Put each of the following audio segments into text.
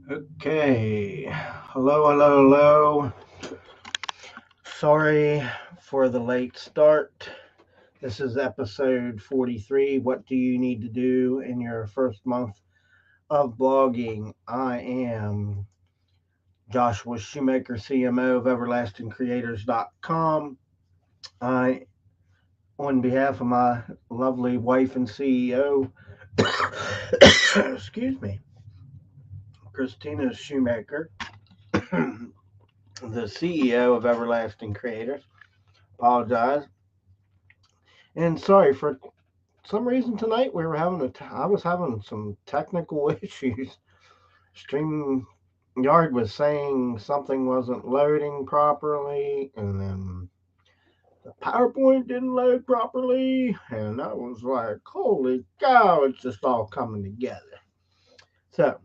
Okay. Hello, hello, hello. Sorry for the late start. This is episode 43. What do you need to do in your first month of blogging? I am Joshua Shoemaker, CMO of EverlastingCreators.com. I, on behalf of my lovely wife and CEO, excuse me, Christina Shoemaker, the CEO of Everlasting Creators. Apologize. And sorry for some reason tonight we were having I was having some technical issues. StreamYard was saying something wasn't loading properly, and then the PowerPoint didn't load properly, and I was like, "Holy cow!" It's just all coming together. So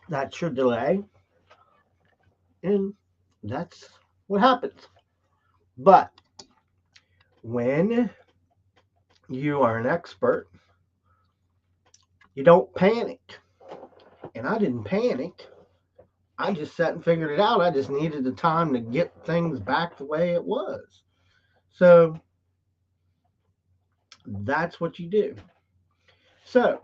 that's your delay, and that's what happens. But when you are an expert, you don't panic. And I didn't panic. I just sat and figured it out. I just needed the time to get things back the way it was. So that's what you do. So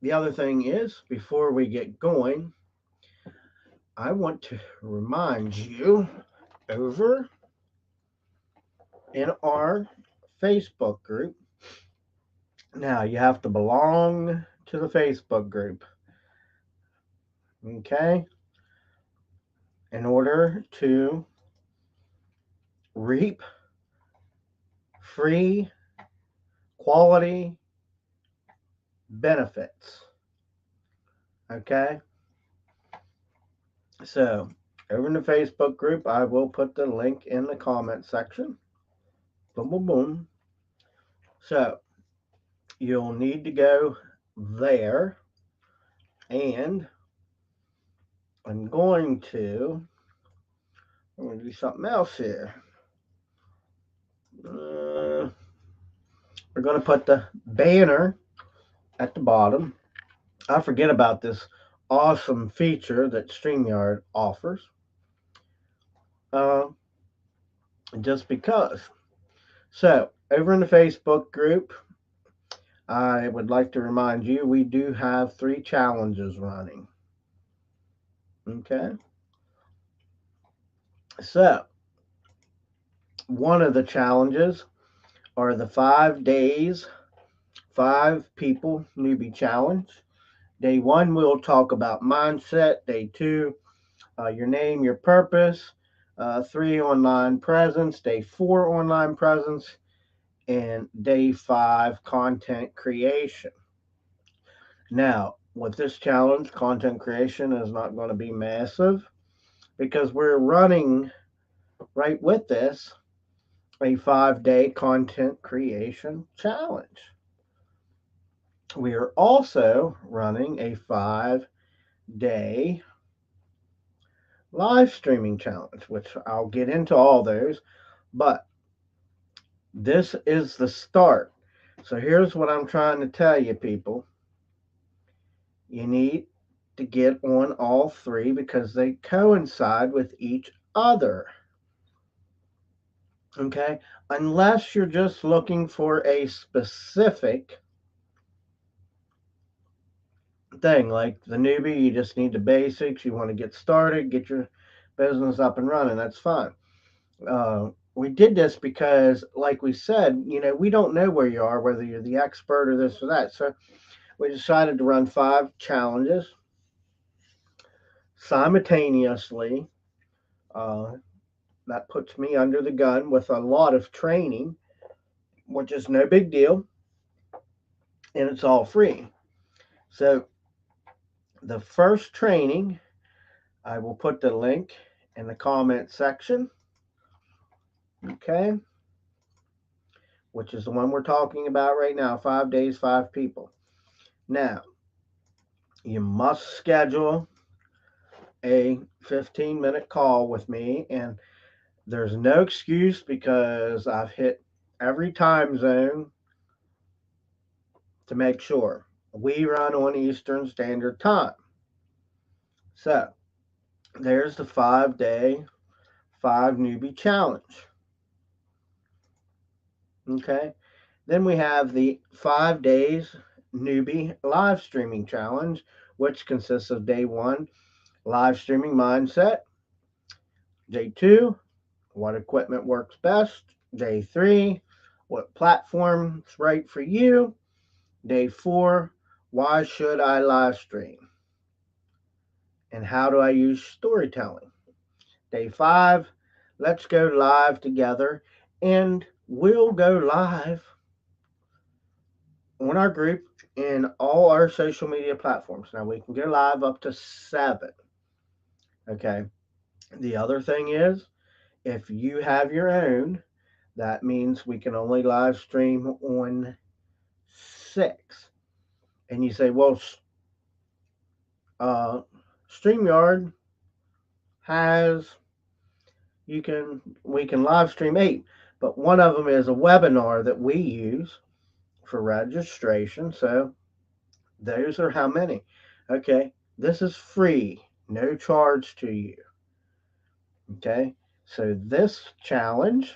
the other thing is, before we get going, I want to remind you over in our Facebook group. Now you have to belong to the Facebook group, okay, in order to reap free quality benefits. Okay, so over in the Facebook group, I will put the link in the comment section. Boom, boom, boom. So you'll need to go there, and I'm going to do something else here. We're going to put the banner at the bottom. I forget about this awesome feature that StreamYard offers. Uh, just because. So, over in the Facebook group, I would like to remind you we do have 3 challenges running. Okay. So, one of the challenges are the 5 days, 5 people newbie challenge. Day one, we'll talk about mindset. Day two, your name, your purpose. 3, online presence. Day 4, online presence. And day 5, content creation. Now, with this challenge, content creation is not going to be massive because we're running right with this a 5-day content creation challenge. We are also running a 5-day live streaming challenge, which I'll get into all those, but this is the start. So here's what I'm trying to tell you, people. You need to get on all 3 because they coincide with each other. Okay? Unless you're just looking for a specific thing, like the newbie, you just need the basics, you want to get started, get your business up and running, that's fine. We did this because, like we said, we don't know where you are, whether you're the expert or this or that. So we decided to run 5 challenges simultaneously. Uh, that puts me under the gun with a lot of training, which is no big deal, and it's all free. So the first training, I will put the link in the comment section, okay, which is the one we're talking about right now, 5 days, 5 people. Now, you must schedule a 15-minute call with me, and there's no excuse because I've hit every time zone to make sure we run on Eastern Standard Time. So there's the 5-day, 5 newbie challenge. Okay. Then we have the 5 days newbie live streaming challenge, which consists of day one, live streaming mindset. Day two, what equipment works best. Day three, what platform's right for you. Day four, why should I live stream? And how do I use storytelling? Day five, let's go live together. And we'll go live on our group in all our social media platforms. Now we can go live up to 7. Okay. The other thing is, if you have your own, that means we can only live stream on 6. And you say, well, uh, StreamYard has, we can live stream 8, but one of them is a webinar that we use for registration. So those are how many. Okay. This is free, no charge to you. Okay. So this challenge,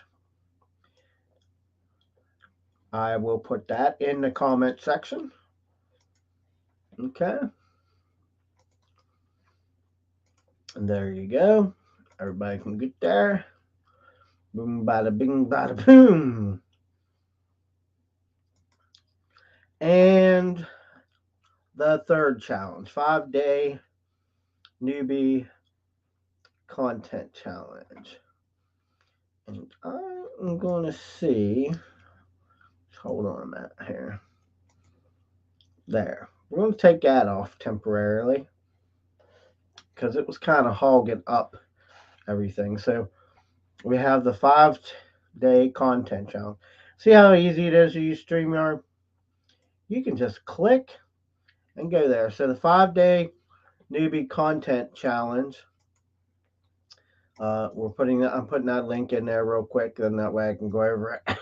I will put that in the comment section. Okay. And there you go. Everybody can get there. Boom, bada bing, bada boom. And the third challenge, 5-day newbie content challenge. And I'm going to see, hold on a minute here. There. We're going to take that off temporarily because it was kind of hogging up everything. So we have the 5-day content challenge. See how easy it is to use StreamYard? You can just click and go there. So the 5-day newbie content challenge. I'm putting that link in there real quick, then that way I can go over it.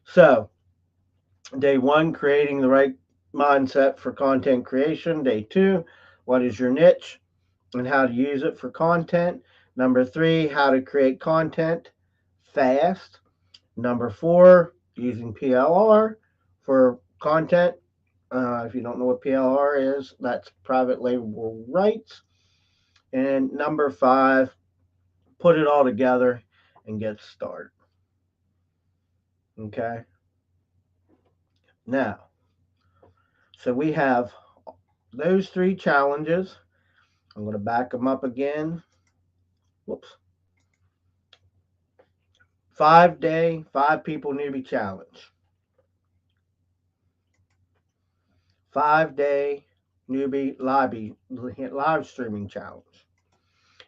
So day one, creating the right mindset for content creation. Day two, what is your niche and how to use it for content. Number three, how to create content fast. Number four, using PLR for content. If you don't know what PLR is, that's private label rights. And number five, put it all together and get started. Okay. Now, so we have those 3 challenges. I'm going to back them up again. Whoops. 5-day, 5 people newbie challenge. 5-day newbie live streaming challenge.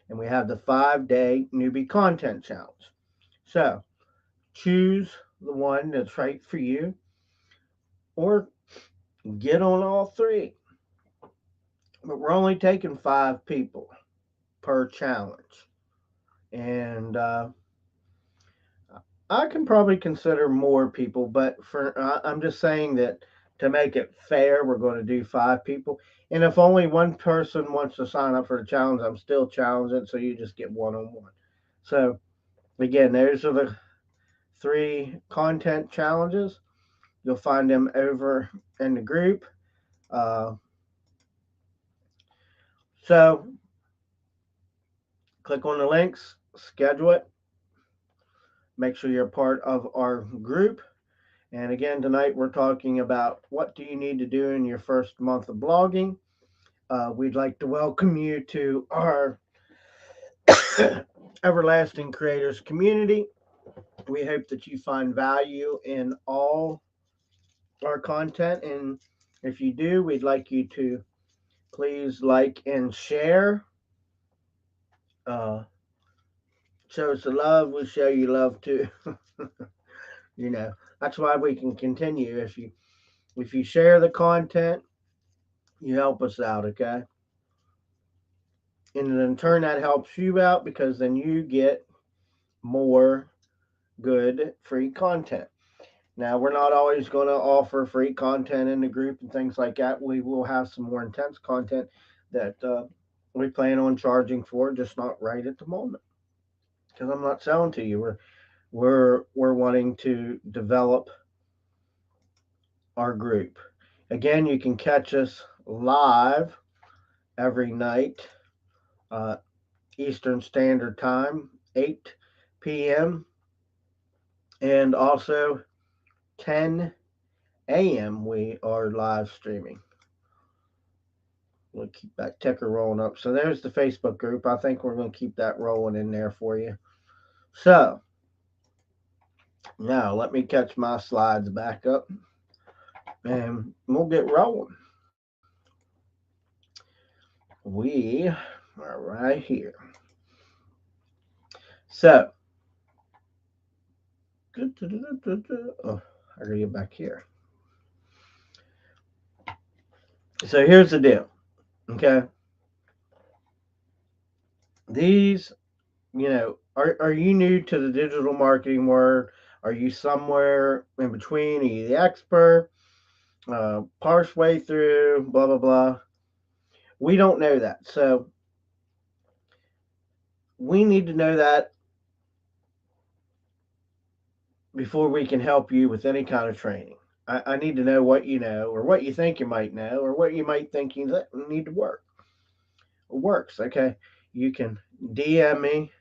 And we have the 5-day newbie content challenge. So choose the one that's right for you or get on all 3. But we're only taking 5 people per challenge. And I can probably consider more people, but I'm just saying that to make it fair, we're going to do 5 people. And if only one person wants to sign up for the challenge, I'm still challenging, so you just get one-on-one. So again, those are the 3 content challenges. You'll find them over in the group. So click on the links, schedule it, make sure you're part of our group. And again, tonight we're talking about what do you need to do in your first month of blogging. We'd like to welcome you to our Everlasting Creators community. We hope that you find value in all our content. And if you do, we'd like you to please like and share. Show us the love, we'll show you love too. You know, that's why we can continue. If you share the content, you help us out, okay? And in turn, that helps you out because then you get more good free content. Now, we're not always going to offer free content in the group and things like that. We will have some more intense content that we plan on charging for, just not right at the moment. Because I'm not selling to you. We're wanting to develop our group. Again, you can catch us live every night, uh, Eastern Standard Time, 8 p.m., and also 10 a.m. we are live streaming. We'll keep that ticker rolling up. So there's the Facebook group. I think we're going to keep that rolling in there for you. So now let me catch my slides back up and we'll get rolling. We are right here. So, oh, I gotta get back here. So here's the deal. Okay. These, are you new to the digital marketing world? Are you somewhere in between? Are you the expert? Parse way through, blah, blah, blah. We don't know that. So we need to know that before we can help you with any kind of training. I need to know what you know, or what you think you might know, or what you might think you need to work. It works, okay? You can DM me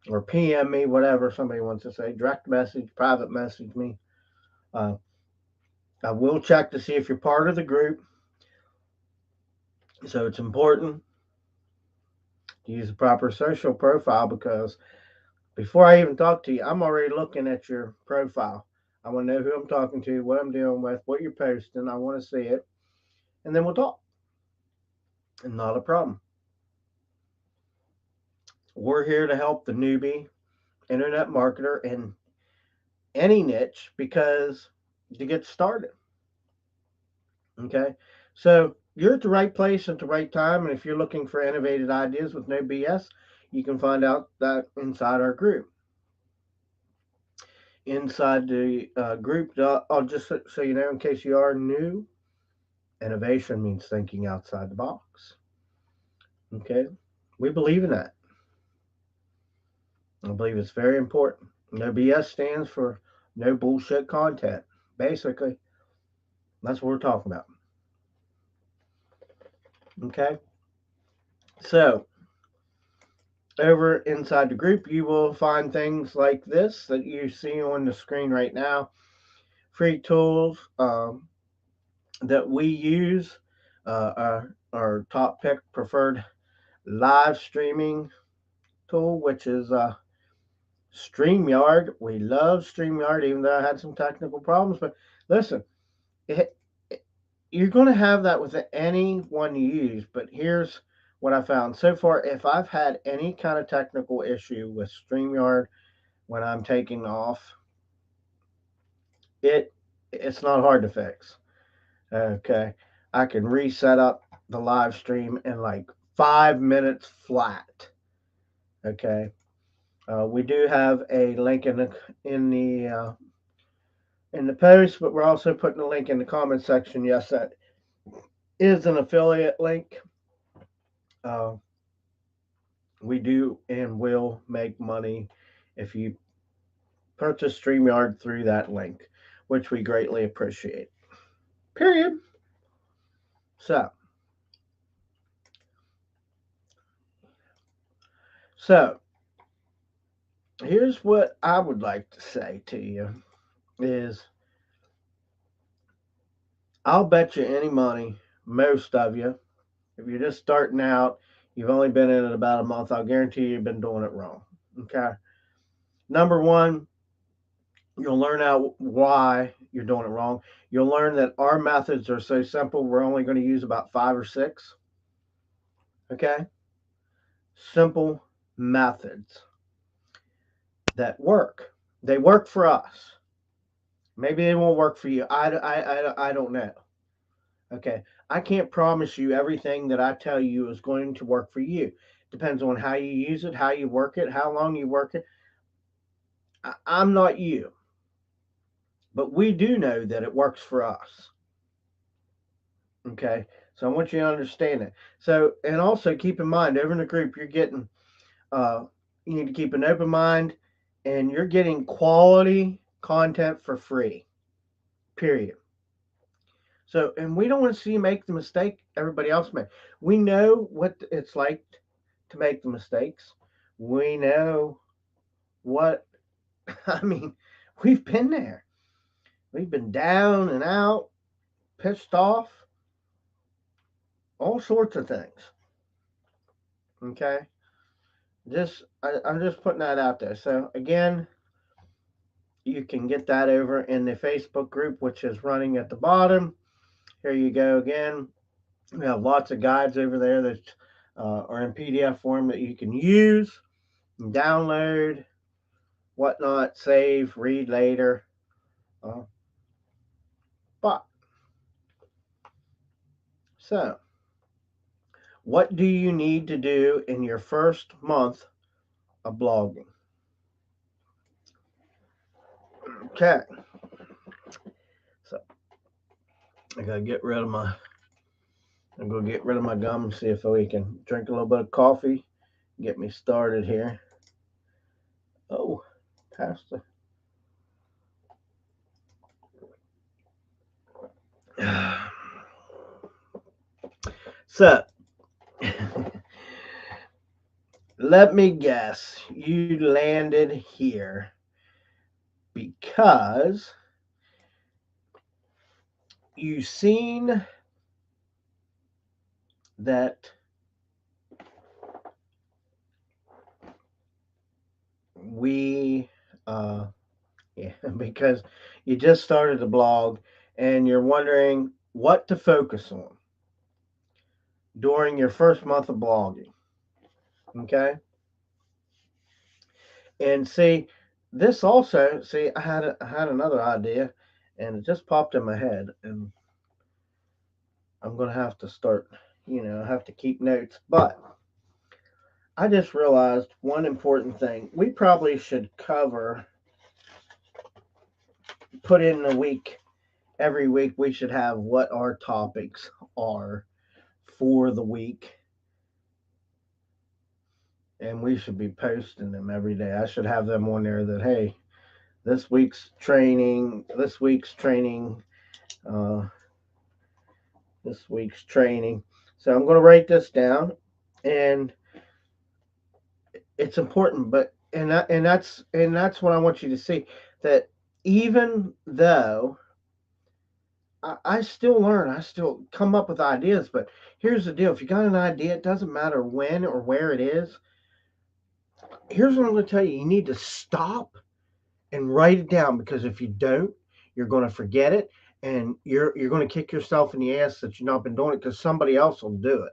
or PM me, whatever somebody wants to say, direct message, private message me. Uh, I will check to see if you're part of the group. So it's important to use a proper social profile because before I even talk to you, I'm already looking at your profile. I want to know who I'm talking to, what I'm dealing with, what you're posting. I want to see it. And then we'll talk. And not a problem. We're here to help the newbie internet marketer in any niche because to get started. Okay. So you're at the right place at the right time. And if you're looking for innovative ideas with no BS, you can find out that inside our group. Inside the group, I'll just so you know, in case you are new, innovation means thinking outside the box. Okay. We believe in that. I believe it's very important. No BS stands for no bullshit content. Basically, that's what we're talking about. Okay. So, over inside the group, you will find things like this that you see on the screen right now. Free tools that we use, our top pick preferred live streaming tool, which is StreamYard. We love StreamYard, even though I had some technical problems. But listen, it, you're going to have that with any one you use. But here's what I found so far. If I've had any kind of technical issue with StreamYard when I'm taking off, it's not hard to fix. Okay, I can reset up the live stream in like 5 minutes flat. Okay, we do have a link in the post, but we're also putting a link in the comment section. Yes, that is an affiliate link. Uh, we do and will make money if you purchase StreamYard through that link, which we greatly appreciate. Period. So, so here's what I would like to say to you is I'll bet you any money, most of you, if you're just starting out, you've only been in it about a month, I'll guarantee you've been doing it wrong. Okay. Number one, you'll learn out why you're doing it wrong. You'll learn that our methods are so simple, we're only going to use about 5 or 6. Okay. Simple methods that work. They work for us. Maybe they won't work for you. I don't know. Okay. I can't promise you everything that I tell you is going to work for you. Depends on how you use it, how you work it, how long you work it. I'm not you. but we do know that it works for us. Okay. So I want you to understand it. So, and also keep in mind, over in the group, you're getting, uh, you need to keep an open mind, and you're getting quality content for free, period. So, and we don't want to see you make the mistake everybody else made. We know what it's like to make the mistakes. We know what, I mean, we've been there. We've been down and out, pissed off, all sorts of things. Okay. I'm just putting that out there. So again, you can get that over in the Facebook group, which is running at the bottom. Here you go again. We have lots of guides over there that are in PDF form that you can use, and download, whatnot, save, read later. Uh, but so, what do you need to do in your first month of blogging? Okay, so I gotta get rid of my. I'm gonna get rid of my gum and see if we can drink a little bit of coffee. Get me started here. Oh, Pastor. So, let me guess. You landed here because you seen that we, yeah, because you just started the blog and you're wondering what to focus on during your first month of blogging. Okay. And see, this also, see, I had another idea and it just popped in my head and I'm going to have to start, I have to keep notes, but I just realized one important thing. We probably should put in a week, every week, we should have what our topics are for the week. And we should be posting them every day. I should have them on there that, hey, this week's training, uh, this week's training. So I'm going to write this down, and it's important. But and that's what I want you to see, that even though I still learn. I still come up with ideas. But here's the deal: if you got an idea, it doesn't matter when or where it is. Here's what I'm going to tell you: you need to stop and write it down, because if you don't, you're going to forget it, and you're going to kick yourself in the ass that you've not been doing it because somebody else will do it.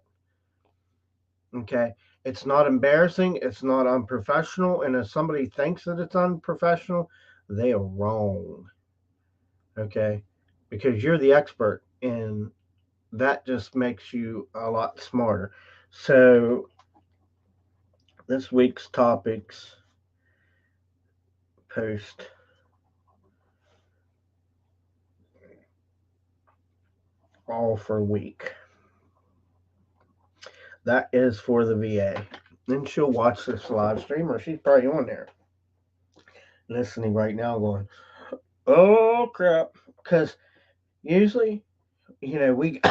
Okay, it's not embarrassing. It's not unprofessional. And if somebody thinks that it's unprofessional, they are wrong. Okay, because you're the expert and that just makes you a lot smarter. So, this week's topics post all for week. That is for the VA. Then she'll watch this live stream, or she's probably on there listening right now going, oh crap. Because usually, we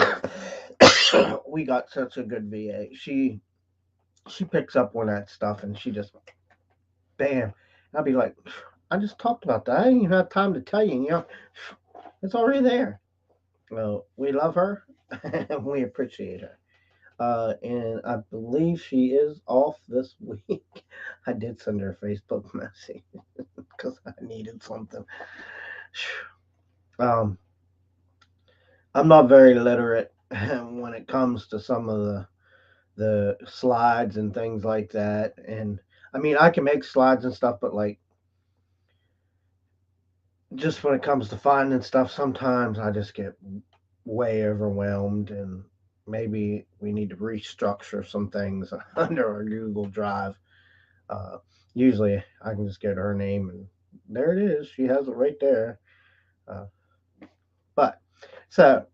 we got such a good VA. She picks up on that stuff and she just bam. I'll be like, I just talked about that. I didn't even have time to tell you. It's already there. Well, we love her and we appreciate her. And I believe she is off this week. I did send her a Facebook message because I needed something. Um, I'm not very literate when it comes to some of the slides and things like that. And I mean, I can make slides and stuff, but like just when it comes to finding stuff, sometimes I just get way overwhelmed, and maybe we need to restructure some things under our Google Drive. Uh, Usually I can just get her name and there it is. She has it right there. Uh, but so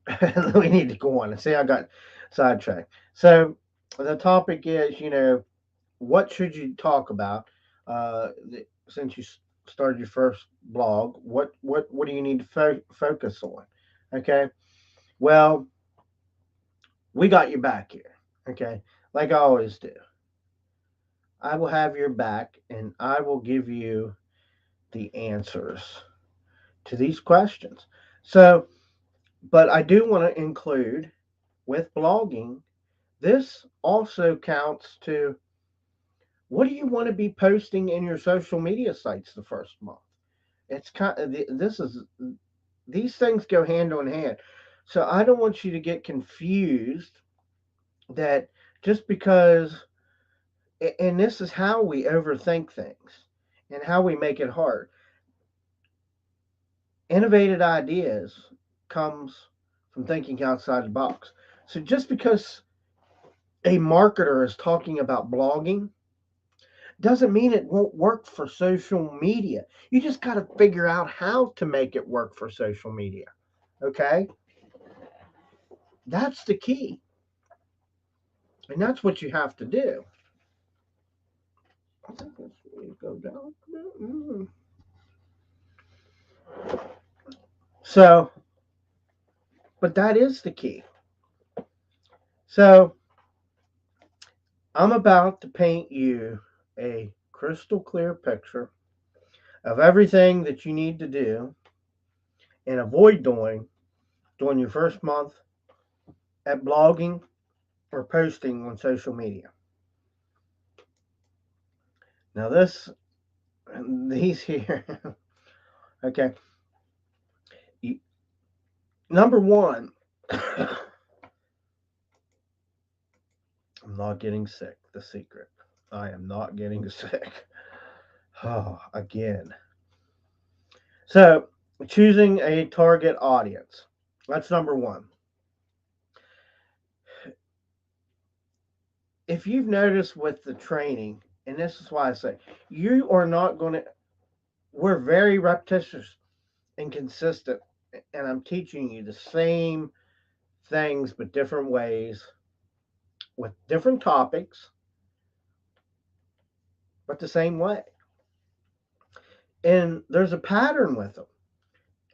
we need to go on and see. I got sidetracked. So the topic is, what should you talk about? Since you started your first blog, what do you need to focus on? Okay. Well, we got your back here. Okay. Like I always do. I will have your back and I will give you the answers to these questions. So, but I do want to include with blogging, this also counts to what do you want to be posting in your social media sites the first month? It's kind of this is these things go hand in hand. So I don't want you to get confused that just because and this is how we overthink things and how we make it hard. Innovative ideas comes from thinking outside the box. So just because a marketer is talking about blogging doesn't mean it won't work for social media. You just got to figure out how to make it work for social media. Okay? That's the key. And that's what you have to do. I think let's go down. So, but that is the key. So, I'm about to paint you a crystal clear picture of everything that you need to do and avoid doing during your first month at blogging or posting on social media. Now, these here, okay. Number one, I'm not getting sick. The secret. I am not getting sick. Oh, again. So, choosing a target audience. That's number one. If you've noticed with the training, and this is why I say you are not going to, we're very repetitious and consistent, and I'm teaching you the same things but different ways with different topics, but the same way. And there's a pattern with them,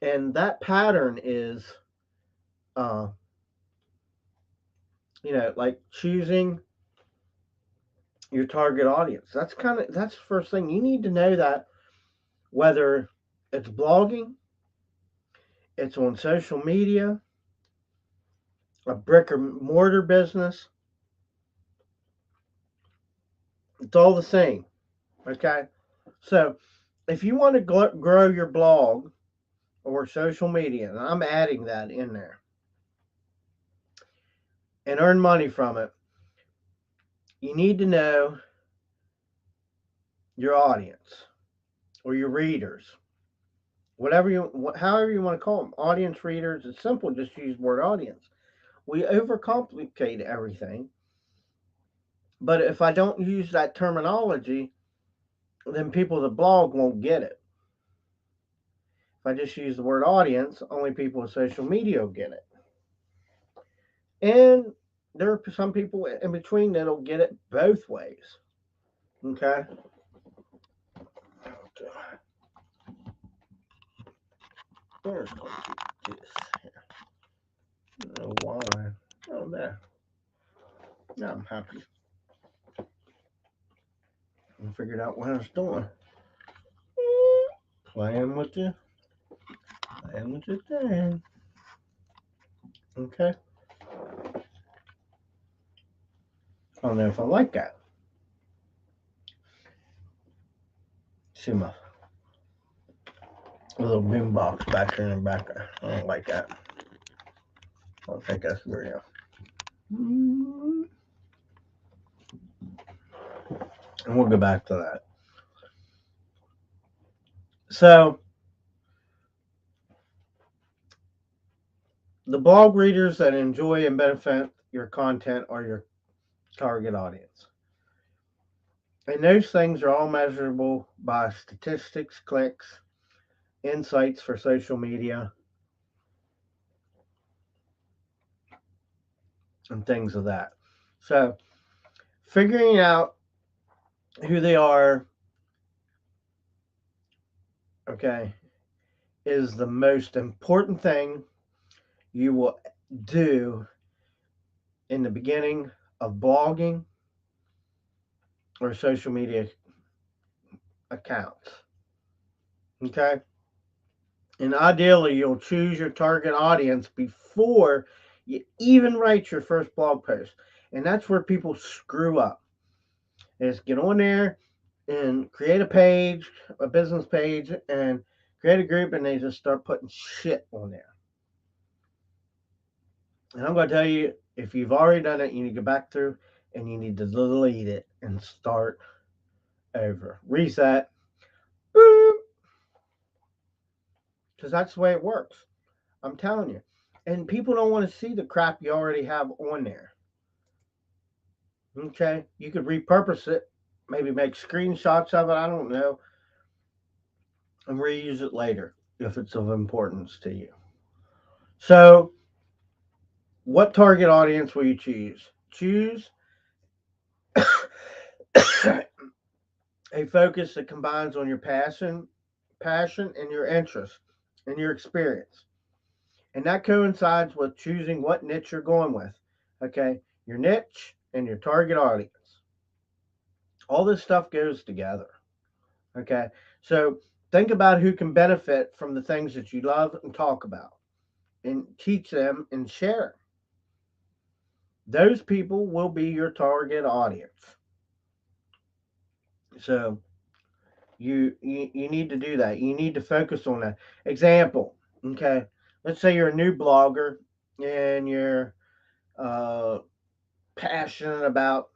and that pattern is, uh, like choosing your target audience. That's the first thing you need to know that whether it's blogging, it's on social media, a brick or mortar business, it's all the same. Okay, so if you want to grow your blog or social media, and I'm adding that in there, and earn money from it, you need to know your audience or your readers, however you want to call them, audience, readers. It's simple. Just use the word audience. We overcomplicate everything, but if I don't use that terminology, then people that blog won't get it. If I just use the word audience, only people with social media will get it. And there are some people in between that'll get it both ways. Okay. Where's this? I don't know why. Oh, there. Now I'm happy. I figured out what I was doing. Playing with the thing. Okay. I don't know if I like that. See my little boom box back there in the back there. I don't like that. I don't think that's very and we'll go back to that. So the blog readers that enjoy and benefit your content are your target audience. And those things are all measurable by statistics, clicks, insights for social media, and things of that. So, figuring out who they are, okay, is the most important thing you will do in the beginning of blogging or social media accounts. Okay? And ideally, you'll choose your target audience before you even write your first blog post. And that's where people screw up. They just get on there and create a page, a business page, and create a group, and they just start putting shit on there. And I'm going to tell you, if you've already done it, you need to go back through and you need to delete it and start over. Reset. Because that's the way it works. I'm telling you. And people don't want to see the crap you already have on there. Okay? You could repurpose it, maybe make screenshots of it, I don't know, and reuse it later if it's of importance to you. So, what target audience will you choose? Choose a focus that combines on your passion and your interest and your experience. And that coincides with choosing what niche you're going with. Okay? Your niche and your target audience. All this stuff goes together. Okay? So think about who can benefit from the things that you love and talk about and teach them and share. Those people will be your target audience. So you need to do that. You need to focus on that. Example, okay? Let's say you're a new blogger and you're uh, passionate about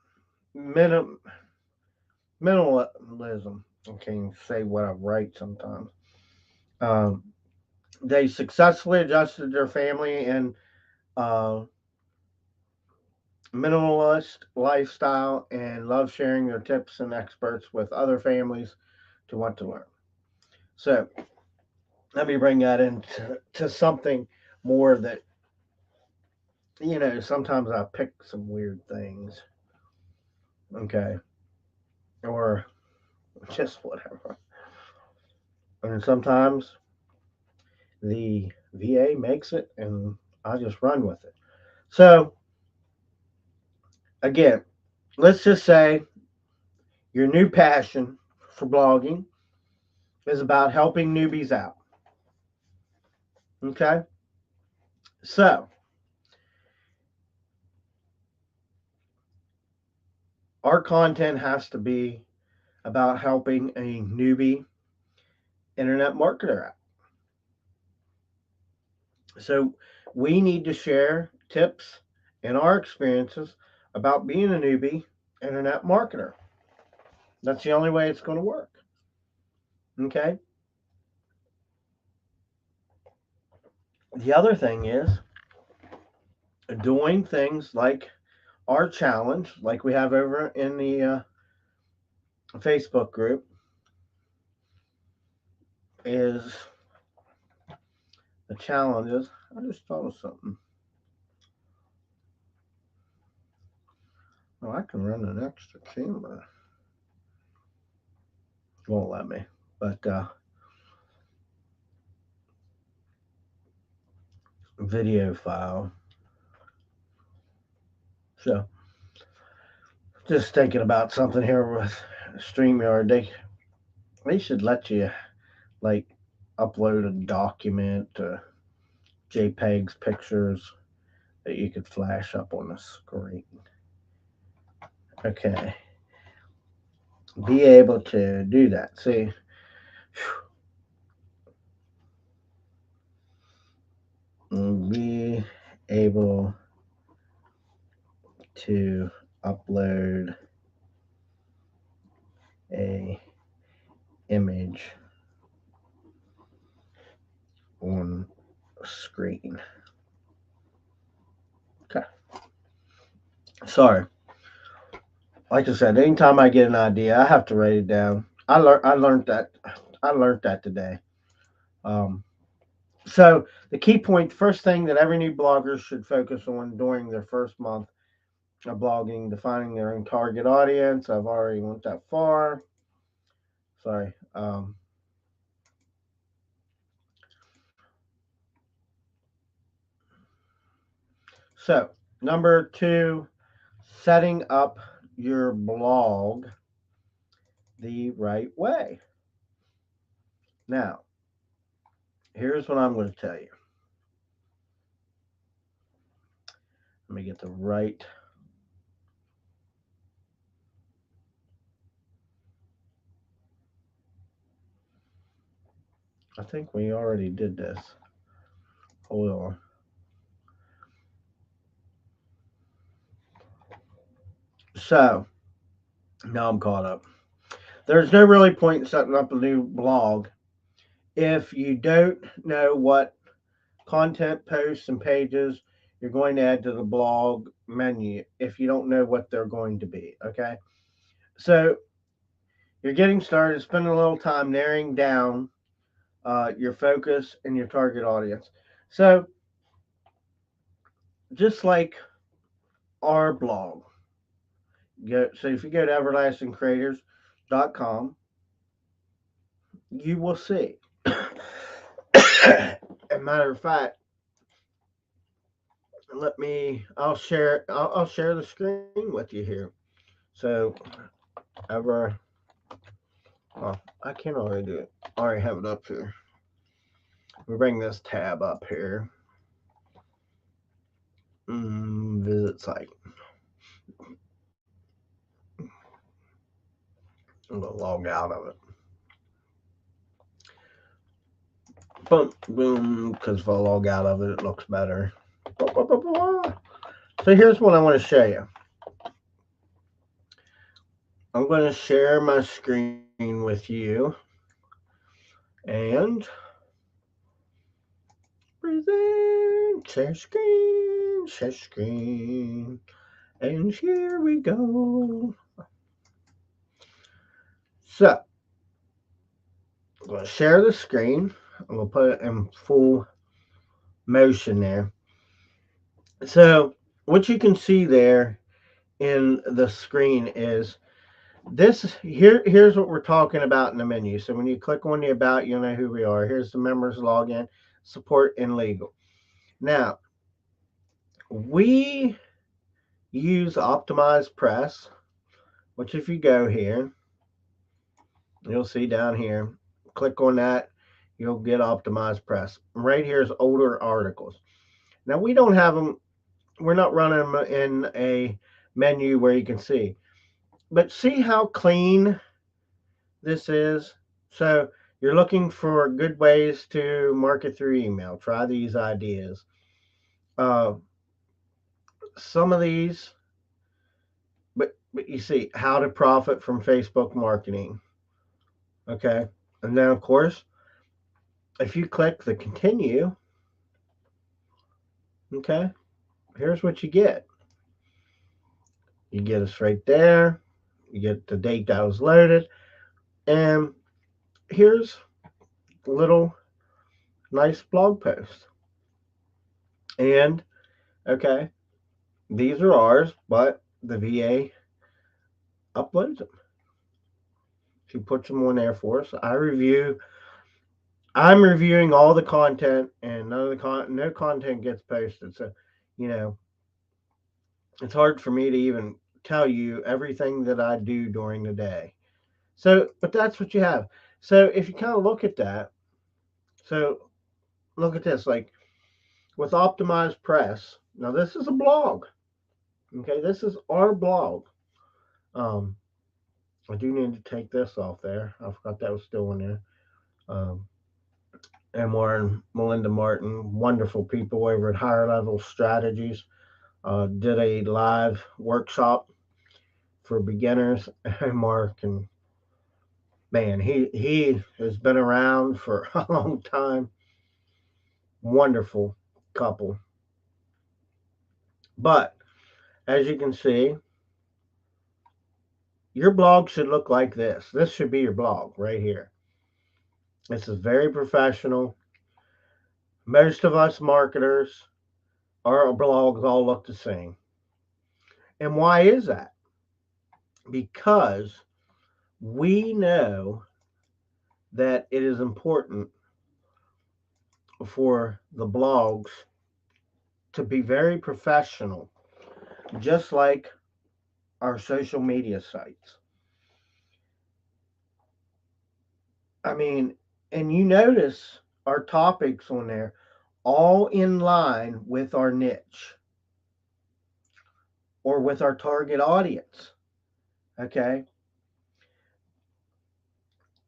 minim- minimalism. I can't even say what I write sometimes. Um, they successfully adjusted their family and uh, minimalist lifestyle and love sharing their tips and experts with other families to want to learn. So let me bring that into something more that, sometimes I pick some weird things, okay, or just whatever. And sometimes the VA makes it and I just run with it. So again, let's just say your new passion for blogging is about helping newbies out. Okay? So, our content has to be about helping a newbie internet marketer out. So, we need to share tips and our experiences about being a newbie internet marketer. That's the only way it's going to work. Okay? The other thing is doing things like our challenge, like we have over in the Facebook group, is the challenges. I just thought of something. Oh, I can run an extra camera. Won't let me. But video file. So just thinking about something here with StreamYard. They should let you like upload a document, JPEGs, pictures that you could flash up on the screen. Okay. Be able to do that. See, be able to upload a image on screen. Okay. Sorry. Like I said, anytime I get an idea, I have to write it down. I learned that. I learned that today. So the key point, first thing that every new blogger should focus on during their first month of blogging, defining their own target audience. I've already went that far. Sorry. So number two, setting up your blog the right way. Now, here's what I'm going to tell you. Let me get the right. I think we already did this. Hold on. So, now I'm caught up. There's no really point in setting up a new blog if you don't know what content posts and pages you're going to add to the blog menu, if you don't know what they're going to be. Okay. So, you're getting started, spending a little time narrowing down your focus and your target audience. So, just like our blog, so if you go to everlastingcreators.com, you will see. As a matter of fact, I'll share the screen with you here. So, ever, oh, I can't already do it. I already have it up here. We bring this tab up here. Visit site. I'm gonna log out of it. Boom, boom, because if I log out of it, it looks better. So here's what I want to show you. I'm going to share my screen with you. And present, share screen. And here we go. So, I'm going to share the screen. I'm going to put it in full motion there. So, what you can see there in the screen is here's what we're talking about in the menu. So when you click on the about, you'll know who we are. Here's the members login, support, and legal. Now, we use Optimize Press, which if you go here, you'll see down here, click on that, you'll get Optimize Press. Right here is older articles. Now, we don't have them, we're not running them in a menu where you can see. But see how clean this is? So you're looking for good ways to market through email. Try these ideas. Uh, some of these, but you see how to profit from Facebook marketing. Okay. And then, of course, if you click the continue, okay, here's what you get. You get us right there. You get the date that was loaded. And here's a little nice blog post. And, okay, these are ours, but the VA uploads them. She puts them on there for us. I'm reviewing all the content, and no content gets posted. So, you know, it's hard for me to even tell you everything that I do during the day. So, but that's what you have. So, if you kind of look at that, so look at this, like with Optimized Press. Now, this is a blog. Okay, this is our blog. Um, I do need to take this off there. I forgot that was still in there. Um, Emor and Melinda Martin, wonderful people over at Higher Level Strategies, did a live workshop for beginners. Mark, and man, he has been around for a long time. Wonderful couple. But as you can see, your blog should look like this. This should be your blog right here. This is very professional. Most of us marketers, our blogs all look the same. And why is that? Because we know that it is important for the blogs to be very professional, just like our social media sites. I mean, and you notice our topics on there all in line with our niche or with our target audience. Okay.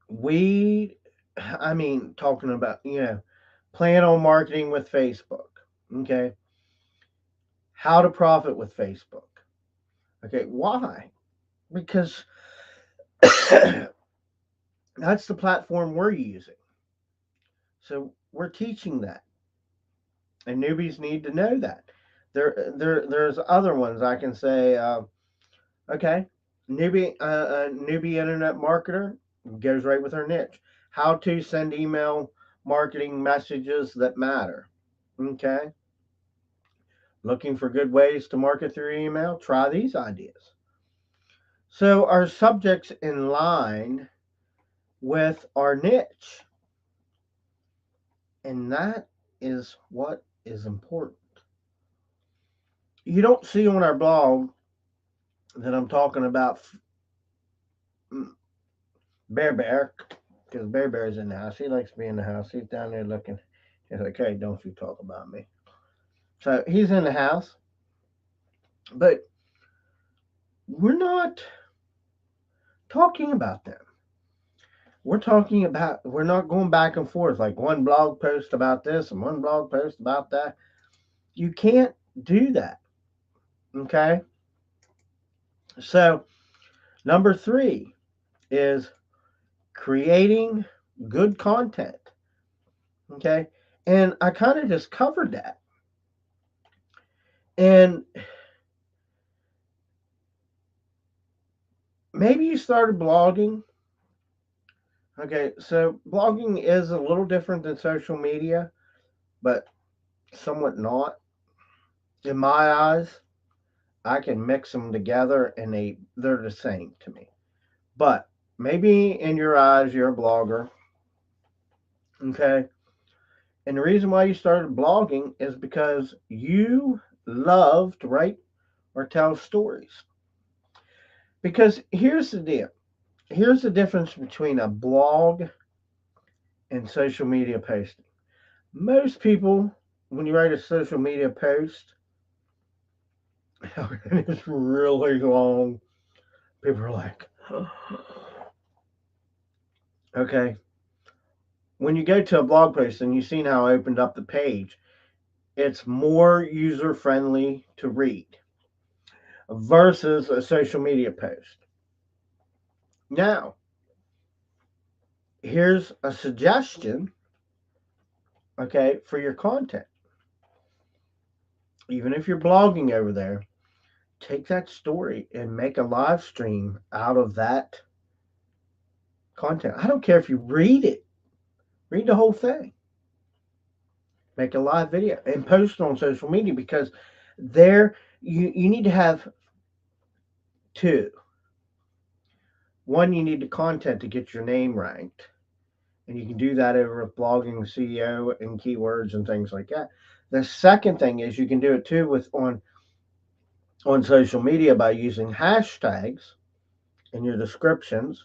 We, I mean, talking about, plan on marketing with Facebook. Okay. How to profit with Facebook. Okay. Why? Because that's the platform we're using. So we're teaching that. And newbies need to know that. There's other ones I can say. Okay, newbie internet marketer goes right with her niche. How to send email marketing messages that matter. Okay, looking for good ways to market through email. Try these ideas. So our subjects in line with our niche, and that is what is important. You don't see on our blog that I'm talking about Bear because Bear's in the house. He likes to be in the house. He's down there looking. He's like, hey, don't you talk about me. So he's in the house, but we're not talking about them. We're not going back and forth like one blog post about this and one blog post about that. You can't do that. Okay. So, number three is creating good content. Okay. And I kind of just covered that. And maybe you started blogging. Okay, so blogging is a little different than social media, but somewhat not. In my eyes, I can mix them together and they're the same to me. But maybe in your eyes, you're a blogger. Okay, and the reason why you started blogging is because you love to write or tell stories. Because here's the deal. Here's the difference between a blog and social media posting. Most people, when you write a social media post, it's really long. People are like, okay. When you go to a blog post and you've seen how I opened up the page, it's more user friendly to read versus a social media post. Now, here's a suggestion, okay, for your content. Even if you're blogging over there, take that story and make a live stream out of that content. I don't care if you read the whole thing, make a live video and post it on social media because there you need to have two. One, you need the content to get your name ranked, and you can do that over with blogging, SEO, and keywords and things like that. The second thing is you can do it too with on social media by using hashtags in your descriptions,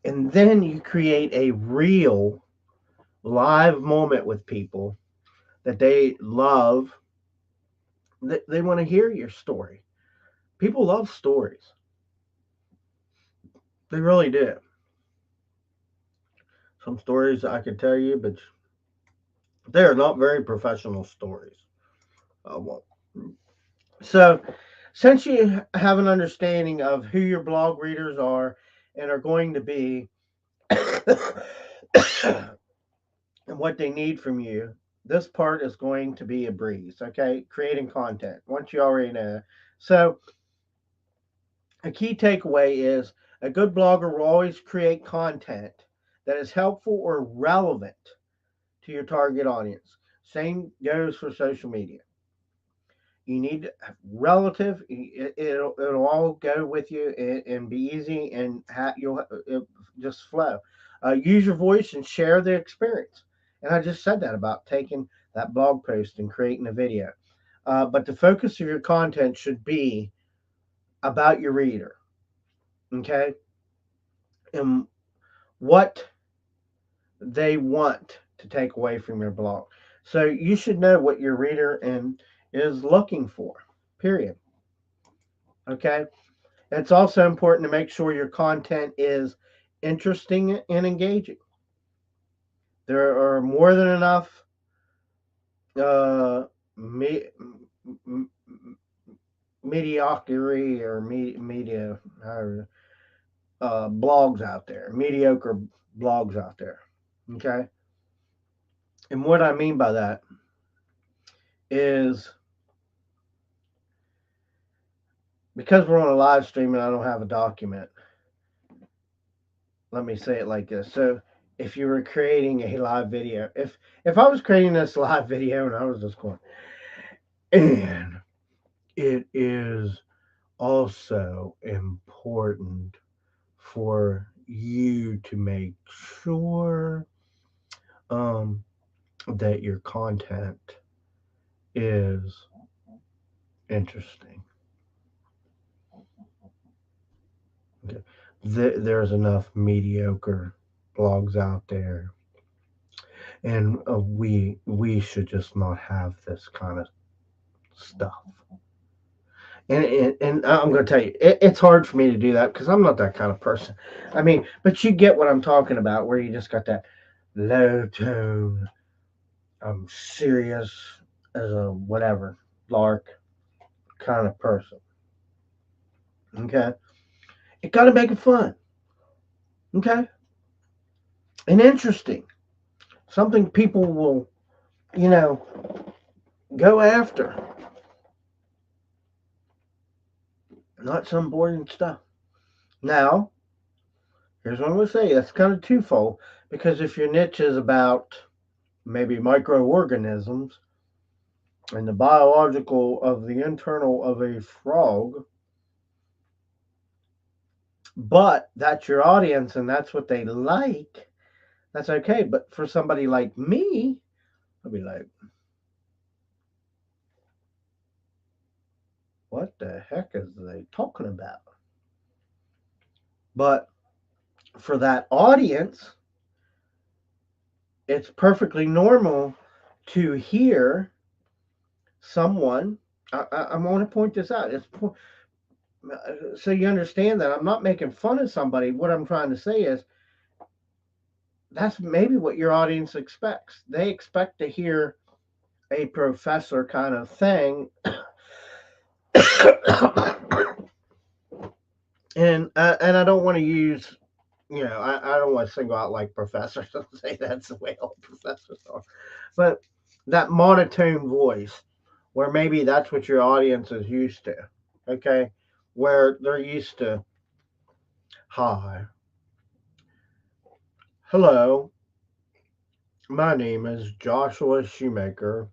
and then you create a real live moment with people that they love. They want to hear your story. People love stories. They really do. Some stories I could tell you, but they are not very professional stories. Well, so since you have an understanding of who your blog readers are and are going to be and what they need from you, this part is going to be a breeze. Okay, creating content. Once you already know, so a key takeaway is a good blogger will always create content that is helpful or relevant to your target audience. Same goes for social media. You need relative. It'll all go with you and be easy, and you'll just flow. Use your voice and share the experience. And I just said that about taking that blog post and creating a video. But the focus of your content should be about your reader, okay, and what they want to take away from your blog. So you should know what your reader and is looking for. Period. Okay. It's also important to make sure your content is interesting and engaging. There are more than enough uh, me, mediocrity or media blogs out there, mediocre blogs out there. Okay. And what I mean by that is because we're on a live stream and I don't have a document, let me say it like this. So if you were creating a live video, if I was creating this live video and I was just going, and it is also important for you to make sure um, that your content is interesting. Okay. There's enough mediocre blogs out there, and we should just not have this kind of stuff. And I'm going to tell you, it's hard for me to do that because I'm not that kind of person. I mean, but you get what I'm talking about, where you just got that low tone, I'm serious as a whatever lark kind of person. Okay, it got to make it fun. Okay, and interesting, something people will, you know, go after, not some boring stuff. Now, here's what I'm going to say. That's kind of twofold because if your niche is about maybe microorganisms and the biological of the internal of a frog, but that's your audience and that's what they like, that's okay. But for somebody like me, I'll be like, what the heck is they talking about? But for that audience, it's perfectly normal to hear someone. I want to point this out. So you understand that I'm not making fun of somebody. What I'm trying to say is that's maybe what your audience expects. They expect to hear a professor kind of thing, and I don't want to use, I don't want to single out like professors and say that's the way all professors are, but that monotone voice, where maybe that's what your audience is used to. Okay, where they're used to, hi, hello, my name is Joshua Shoemaker.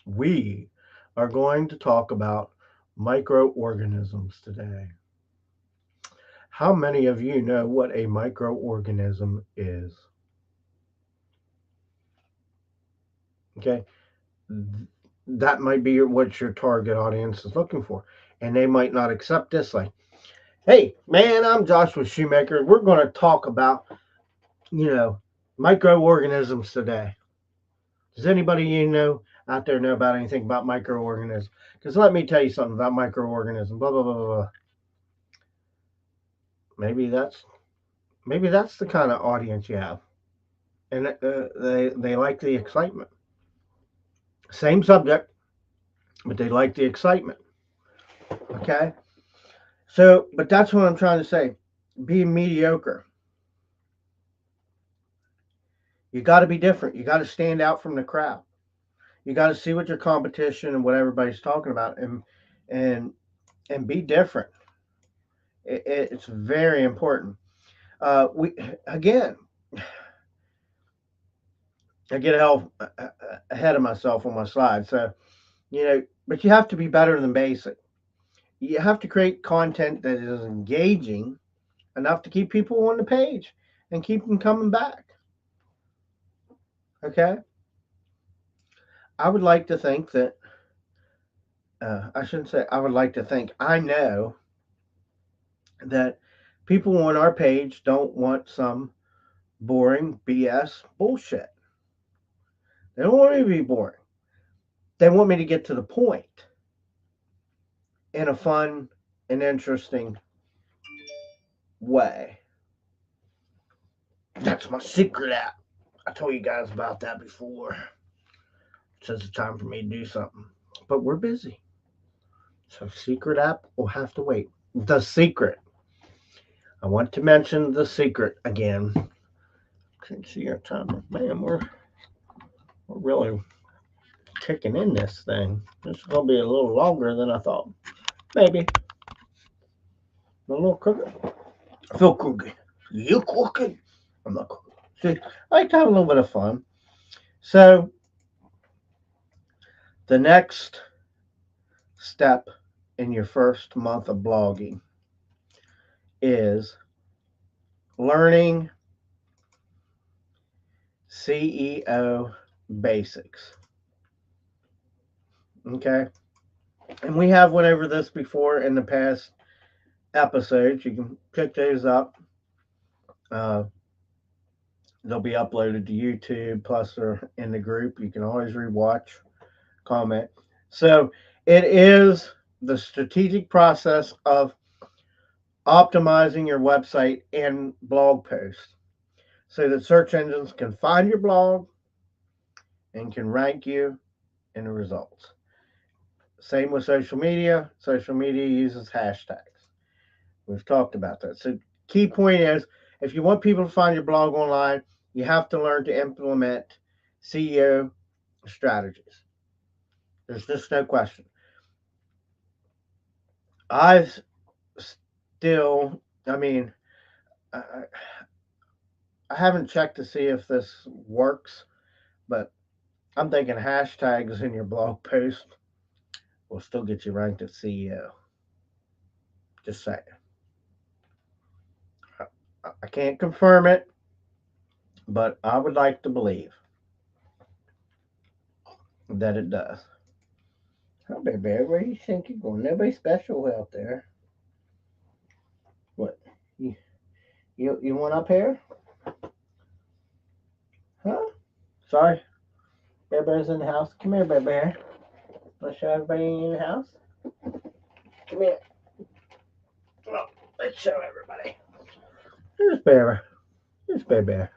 We are going to talk about microorganisms today. How many of you know what a microorganism is? Okay, that might be what your target audience is looking for, and they might not accept this. Like, hey, man, I'm Joshua Shoemaker. We're going to talk about, you know, microorganisms today. Does anybody out there know about anything about microorganisms? Because let me tell you something about microorganisms. Blah blah blah blah blah. Maybe that's maybe that's the kind of audience you have, and they like the excitement. Same subject, but they like the excitement. Okay, so but that's what I'm trying to say. Being mediocre, you got to be different. You got to stand out from the crowd. You got to see what your competition and what everybody's talking about, and and be different. It's very important. We again, I get ahead of myself on my slides. So, but you have to be better than basic. You have to create content that is engaging enough to keep people on the page and keep them coming back. Okay? I would like to think that, I shouldn't say I would like to think, I know that people on our page don't want some boring BS bullshit. They don't want me to be boring. They want me to get to the point in a fun and interesting way. That's my secret app. I told you guys about that before. It says it's time for me to do something. But we're busy. So secret app will have to wait. The secret. I want to mention the secret again. Can't see our timer. Man, we're really kicking in this thing. This is gonna be a little longer than I thought. Maybe. A little crooked. I feel crooked. You crooked? I'm not crooked. See, I like to have a little bit of fun. So the next step in your first month of blogging is learning CEO basics. Okay. And we have went over this before in the past episodes. You can pick those up. Uh, they'll be uploaded to YouTube, plus they're in the group. You can always rewatch, comment. So it is the strategic process of optimizing your website and blog posts so that search engines can find your blog and can rank you in the results. Same with social media. Social media uses hashtags. We've talked about that. So key point is if you want people to find your blog online, you have to learn to implement CEO strategies. There's just no question. I still, I mean, I, I haven't checked to see if this works, but I'm thinking hashtags in your blog post will still get you ranked at CEO. Just saying. I can't confirm it, but I would like to believe that it does. Oh, baby, where do you think you're going? Nobody special out there. What? You want up here? Huh? Sorry. Bear Bear's in the house. Come here, Bear Bear. Want to show everybody in the house? Come here. Well, let's show everybody. Here's Bear. Here's Bear Bear.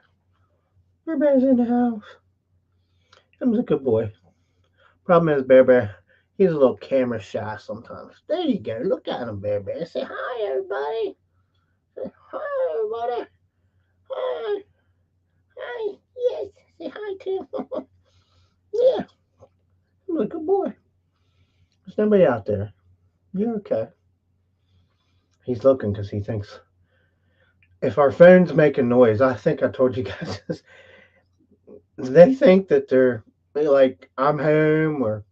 Bear Bear's in the house. He's a good boy. Problem is, Bear Bear, he's a little camera shy sometimes. There you go. Look at him, Bear Bear. Say hi, everybody. Say hi, everybody. Hi. Hi. Yes. Say hi, too. Yeah. I'm a good boy. There's nobody out there. You're okay. He's looking because he thinks if our phone's making noise, I think I told you guys this. They think that they're like, I'm home, or,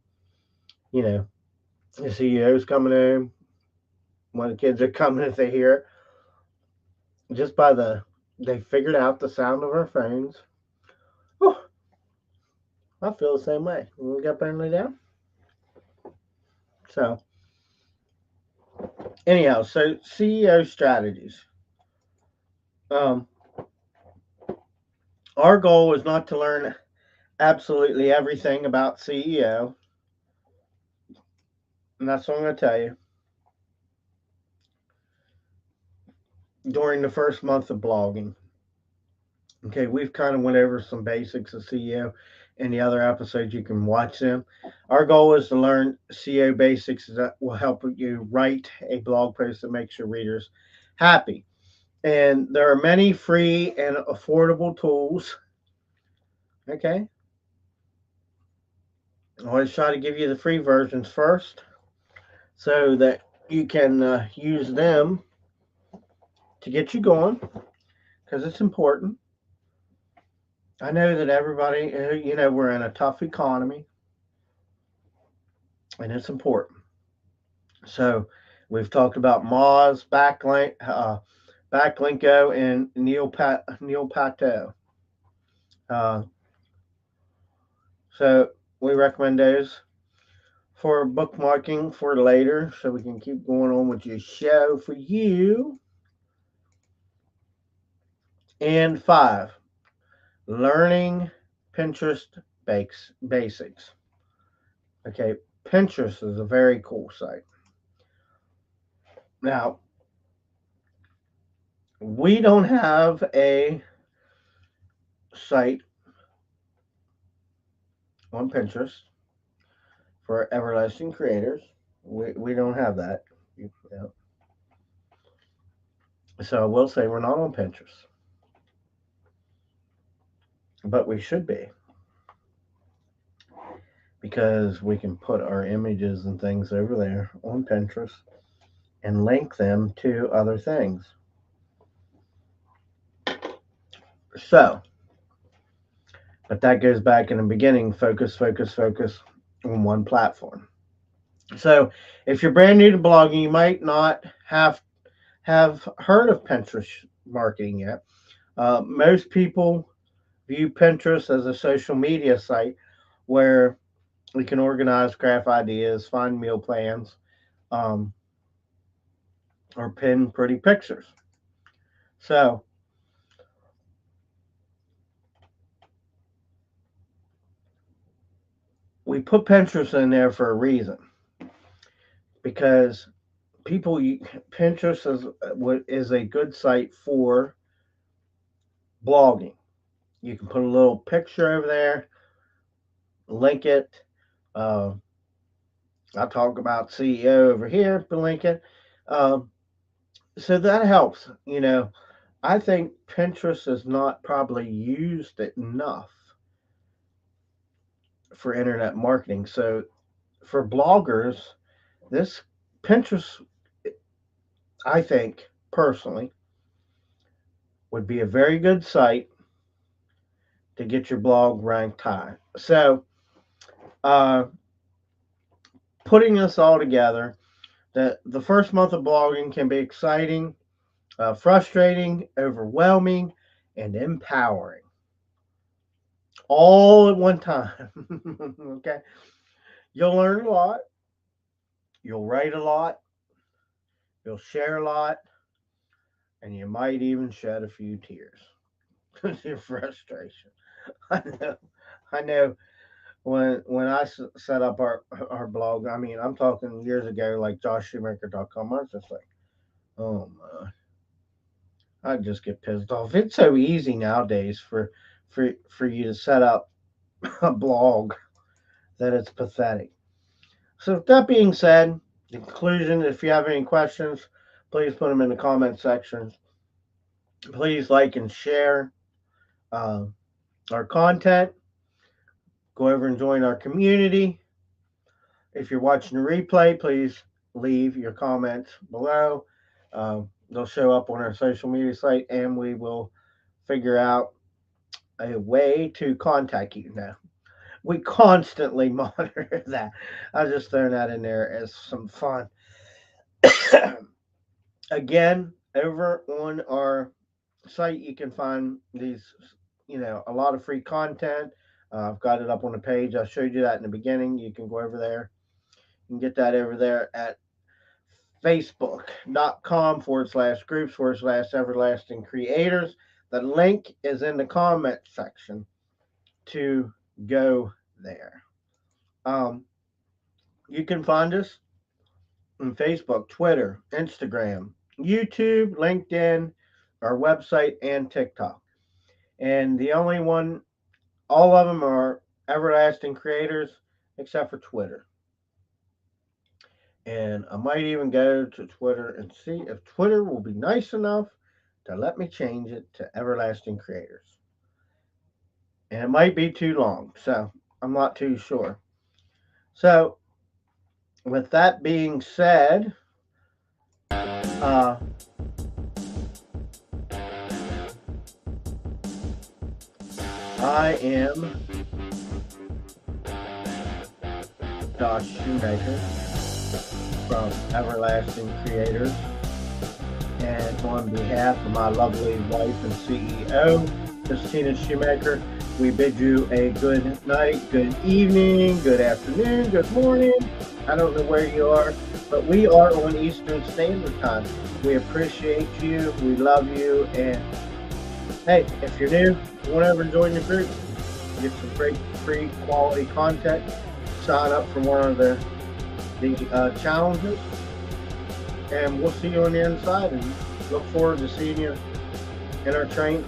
you know, the CEO's coming home. One of the kids are coming if they hear it. Just by they figured out the sound of our phones. Oh, I feel the same way. We got Burnley down. So, anyhow, so CEO strategies. Um, our goal is not to learn absolutely everything about CEO, and that's what I'm going to tell you. During the first month of blogging, okay, we've kind of went over some basics of CEO. In the other episodes, you can watch them. Our goal is to learn CEO basics that will help you write a blog post that makes your readers happy. And there are many free and affordable tools. Okay. I always try to give you the free versions first so that you can use them to get you going because it's important. I know that everybody, we're in a tough economy and it's important. So we've talked about Moz, Backlinko, and Neil Patel. Uh, so we recommend those for bookmarking for later, so we can keep going on with your show for you. And 5, learning Pinterest basics. Okay, Pinterest is a very cool site. Now, we don't have a site on Pinterest for everlasting creators. We don't have that. Yeah. So I will say we're not on Pinterest, but we should be because we can put our images and things over there on Pinterest and link them to other things. So, but that goes back in the beginning, focus on one platform. So, if you're brand new to blogging, you might not have heard of Pinterest marketing yet. Most people view Pinterest as a social media site where we can organize craft ideas, find meal plans, um, or pin pretty pictures. So, we put Pinterest in there for a reason because Pinterest is a good site for blogging. You can put a little picture over there, link it. Uh, I talk about CEO over here, but link it. Um, so that helps. I think Pinterest is not probably used enough for internet marketing. So for bloggers, this Pinterest, I think personally, would be a very good site to get your blog ranked high. So, uh, putting this all together, the first month of blogging can be exciting, frustrating, overwhelming, and empowering all at one time. Okay, you'll learn a lot, you'll write a lot, you'll share a lot, and you might even shed a few tears. Your frustration. I know. I know. When I set up our blog, I mean, I'm talking years ago, like JoshShoemaker.com. I was just like, oh my, I'd just get pissed off. It's so easy nowadays for you to set up a blog that it's pathetic. So, with that being said, in conclusion, if you have any questions, please put them in the comment section. Please like and share uh, our content. Go over and join our community. If you're watching the replay, please leave your comments below. They'll show up on our social media site, and we will figure out a way to contact you. Now, we constantly monitor that. I was just throwing that in there as some fun. Again, over on our site, you can find a lot of free content. I've got it up on the page. I showed you that in the beginning. You can go over there and get that over there at facebook.com/groups/everlasting creators. The link is in the comment section to go there. You can find us on Facebook, Twitter, Instagram, YouTube, LinkedIn, our website, and TikTok. And the only one, all of them are everlasting creators except for Twitter. And I might even go to Twitter and see if Twitter will be nice enough to let me change it to everlasting creators. And it might be too long, so I'm not too sure. So, with that being said, I am Josh Shoemaker from Everlasting Creators, and on behalf of my lovely wife and CEO, Christina Shoemaker, we bid you a good night, good evening, good afternoon, good morning. I don't know where you are, but we are on Eastern Standard Time. We appreciate you, we love you, and hey, if you're new, want to ever join the group, get some great free quality content, sign up for one of the challenges, and we'll see you on the inside, and look forward to seeing you in our train